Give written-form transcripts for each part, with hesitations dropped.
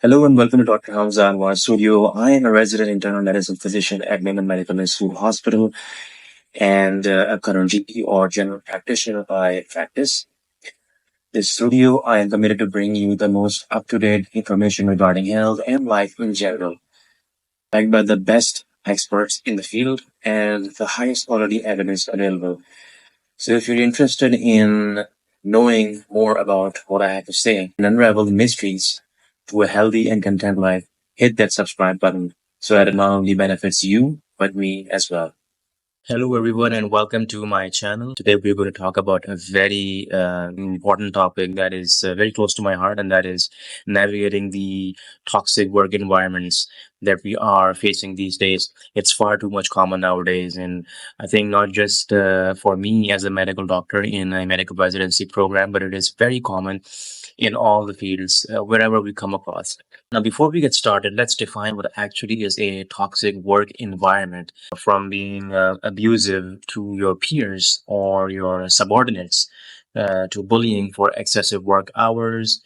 Hello and welcome to Dr. Hamza Anwar Studio. I am a resident internal medicine physician at Newman Medical Institute Hospital and a current GP or general practitioner by practice. This studio, I am committed to bring you the most up-to-date information regarding health and life in general, backed by the best experts in the field and the highest quality evidence available. So if you're interested in knowing more about what I have to say and unravel the mysteries to a healthy and content life, hit that subscribe button so that it not only benefits you, but me as well. Hello, everyone, and welcome to my channel. Today, we're going to talk about a very important topic that is very close to my heart, and that is navigating the toxic work environments that we are facing these days. It's far too much common nowadays, and I think not just for me as a medical doctor in a medical residency program, but it is very common in all the fields wherever we come across. Now, before we get started, let's define what actually is a toxic work environment, from being abusive to your peers or your subordinates, to bullying for excessive work hours,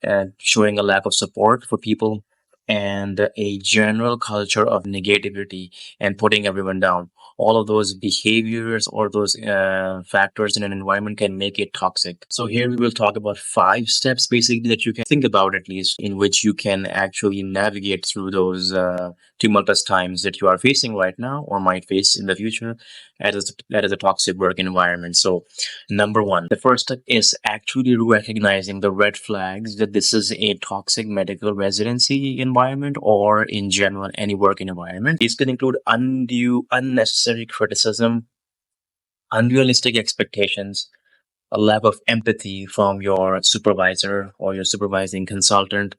and showing a lack of support for people, and a general culture of negativity and putting everyone down. All of those behaviors or those factors in an environment can make it toxic. So, here we will talk about 5 steps basically that you can think about, at least, in which you can actually navigate through those tumultuous times that you are facing right now or might face in the future as a toxic work environment. So, number one, the first step is actually recognizing the red flags that this is a toxic medical residency environment or in general any work environment. These can include undue, unnecessary criticism, unrealistic expectations, a lack of empathy from your supervisor or your supervising consultant,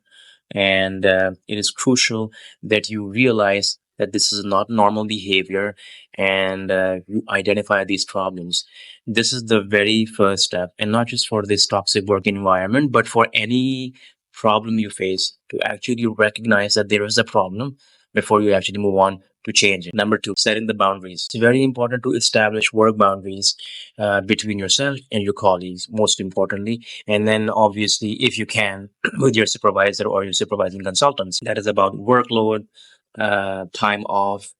and it is crucial that you realize that this is not normal behavior and you identify these problems. This is the very first step, and not just for this toxic work environment, but for any problem you face, to actually recognize that there is a problem before you actually move on to change it. Number two, setting the boundaries. It's very important to establish work boundaries between yourself and your colleagues, most importantly. And then, obviously, if you can, with your supervisor or your supervising consultants. That is about workload, time off,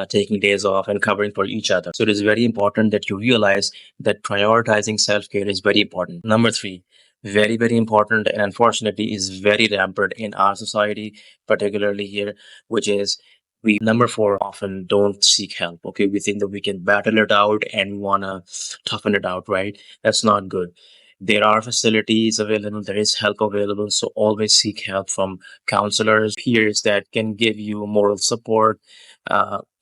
taking days off, and covering for each other. So, it is very important that you realize that prioritizing self care is very important. Number three, very, very important, and unfortunately is very rampant in our society, particularly here, which is we number four, often don't seek help. Okay, we think that we can battle it out and we want to toughen it out, right? That's not good. There are facilities available, there is help available, so always seek help from counselors, peers that can give you moral support,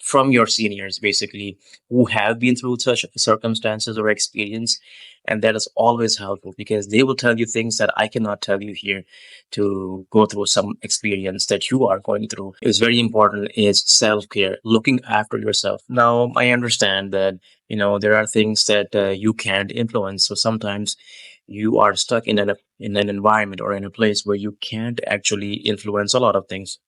from your seniors, basically, who have been through such circumstances or experience. And that is always helpful because they will tell you things that I cannot tell you here, to go through some experience that you are going through. It's very important is self-care, looking after yourself. Now, I understand that, there are things that you can't influence. So sometimes you are stuck in an environment or in a place where you can't actually influence a lot of things.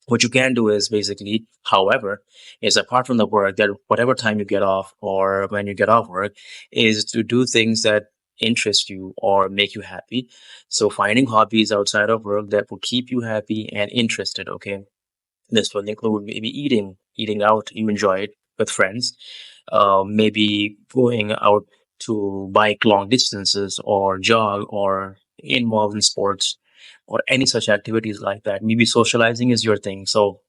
What you can do is basically, however, is apart from the work, that whatever time you get off or when you get off work, is to do things that interest you or make you happy. So finding hobbies outside of work that will keep you happy and interested. Okay, this will include maybe eating out, you enjoy it with friends, maybe going out to bike long distances or jog or involved in sports or any such activities like that. Maybe socializing is your thing. So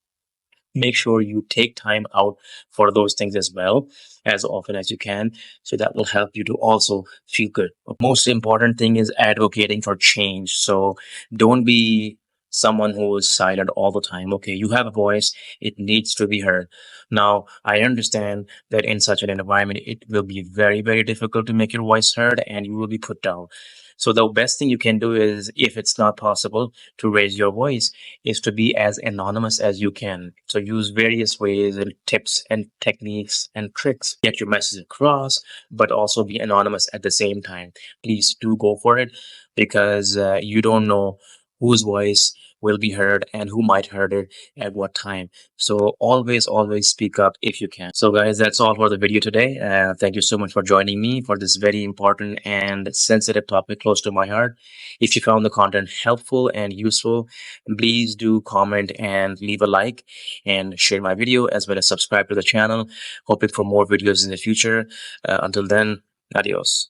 make sure you take time out for those things as well, as often as you can. So that will help you to also feel good. Most important thing is advocating for change. So don't be someone who is silent all the time. Okay, you have a voice, it needs to be heard. Now, I understand that in such an environment, it will be very, very difficult to make your voice heard and you will be put down. So the best thing you can do is, if it's not possible to raise your voice, is to be as anonymous as you can. So use various ways and tips and techniques and tricks, get your message across, but also be anonymous at the same time. Please do go for it, because you don't know whose voice will be heard and who might heard it at what time. So always speak up if you can. So guys, that's all for the video today. Thank you so much for joining me for this very important and sensitive topic close to my heart. If you found the content helpful and useful, please do comment and leave a like and share my video as well as subscribe to the channel. Hoping for more videos in the future. Until then, adios.